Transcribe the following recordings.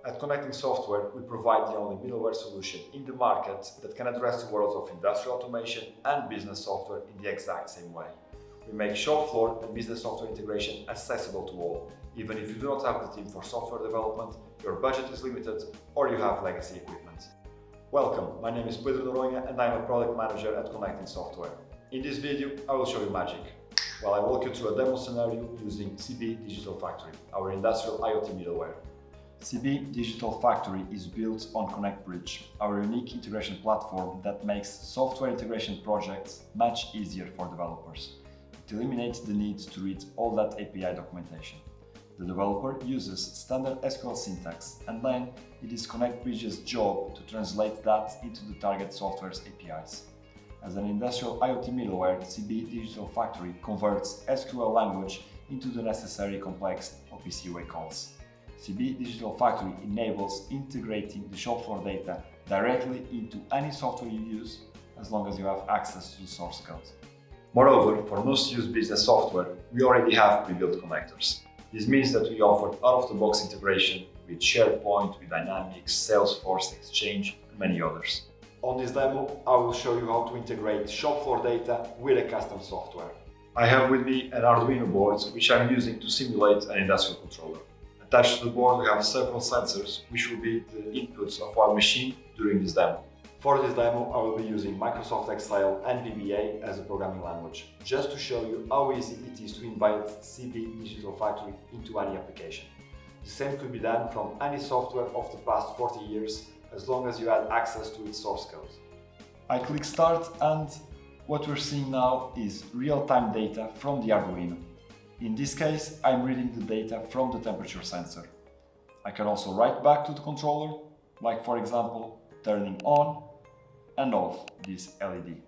At Connecting Software, we provide the only middleware solution in the market that can address the worlds of industrial automation and business software in the exact same way. We make shop floor and business software integration accessible to all, even if you do not have the team for software development, your budget is limited, or you have legacy equipment. Welcome, my name is Pedro Noronha and I'm a product manager at Connecting Software. In this video, I will show you magic, while I walk you through a demo scenario using CB Digital Factory, our industrial IoT middleware. CB Digital Factory is built on ConnectBridge, our unique integration platform that makes software integration projects much easier for developers. It eliminates the need to read all that API documentation. The developer uses standard SQL syntax, and then it is ConnectBridge's job to translate that into the target software's APIs. As an industrial IoT middleware, CB Digital Factory converts SQL language into the necessary complex OPC UA calls. CB Digital Factory enables integrating the shop floor data directly into any software you use, as long as you have access to the source code. Moreover, for most used business software, we already have pre-built connectors. This means that we offer out-of-the-box integration with SharePoint, with Dynamics, Salesforce, Exchange, and many others. On this demo, I will show you how to integrate shop floor data with a custom software. I have with me an Arduino board, which I'm using to simulate an industrial controller. Attached to the board, we have several sensors, which will be the inputs of our machine during this demo. For this demo, I will be using Microsoft Excel and VBA as a programming language, just to show you how easy it is to invite CB Digital Factory into any application. The same could be done from any software of the past 40 years, as long as you had access to its source code. I click Start, and what we're seeing now is real-time data from the Arduino. In this case, I'm reading the data from the temperature sensor. I can also write back to the controller, like for example, turning on and off this LED.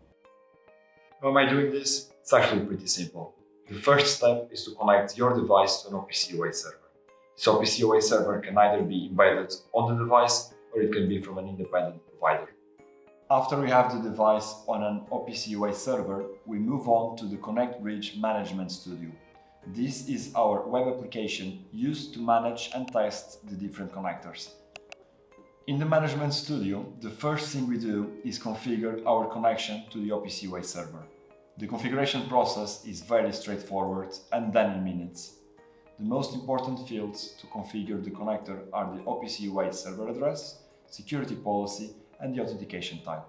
How am I doing this? It's actually pretty simple. The first step is to connect your device to an OPC UA server. This OPC UA server can either be embedded on the device or it can be from an independent provider. After we have the device on an OPC UA server, we move on to the ConnectBridge Management Studio. This is our web application used to manage and test the different connectors. In the Management Studio, the first thing we do is configure our connection to the OPC UA server. The configuration process is very straightforward and done in minutes. The most important fields to configure the connector are the OPC UA server address, security policy, and the authentication type.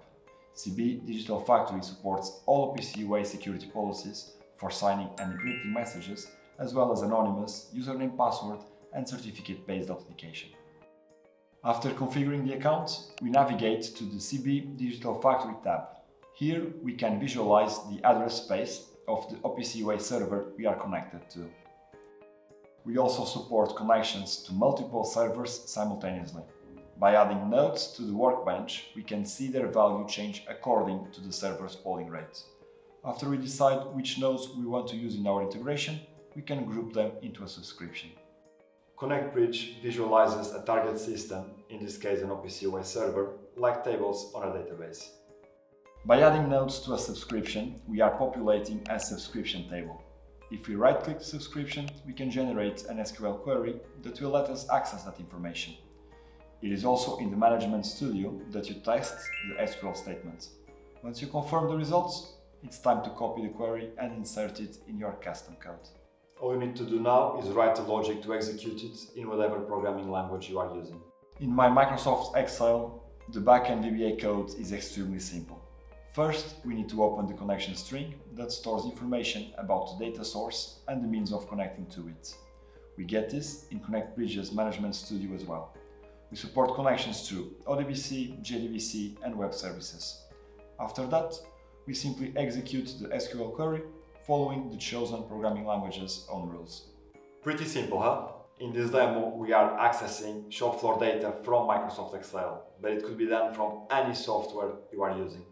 CB Digital Factory supports all OPC UA security policies for signing and encrypting messages, as well as anonymous username, password, and certificate-based authentication. After configuring the account, we navigate to the CB Digital Factory tab. Here we can visualize the address space of the OPC UA server we are connected to. We also support connections to multiple servers simultaneously. By adding nodes to the workbench, we can see their value change according to the server's polling rate. After we decide which nodes we want to use in our integration, we can group them into a subscription. ConnectBridge visualizes a target system, in this case an OPC UA server, like tables on a database. By adding nodes to a subscription, we are populating a subscription table. If we right-click the subscription, we can generate an SQL query that will let us access that information. It is also in the Management Studio that you test the SQL statements. Once you confirm the results, it's time to copy the query and insert it in your custom code. All you need to do now is write the logic to execute it in whatever programming language you are using. In my Microsoft Excel, the backend VBA code is extremely simple. First, we need to open the connection string that stores information about the data source and the means of connecting to it. We get this in ConnectBridge's Management Studio as well. We support connections through ODBC, JDBC, and web services. After that, we simply execute the SQL query, following the chosen programming language's own rules. Pretty simple, huh? In this demo, we are accessing shop floor data from Microsoft Excel, but it could be done from any software you are using.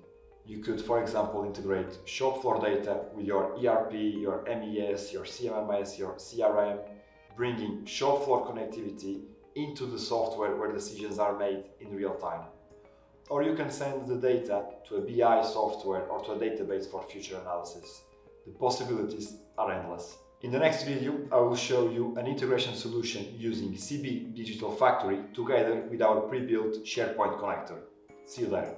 You could, for example, integrate shop floor data with your ERP, your MES, your CMMS, your CRM, bringing shop floor connectivity into the software where decisions are made in real time. Or you can send the data to a BI software or to a database for future analysis. The possibilities are endless. In the next video, I will show you an integration solution using CB Digital Factory together with our pre-built SharePoint connector. See you there.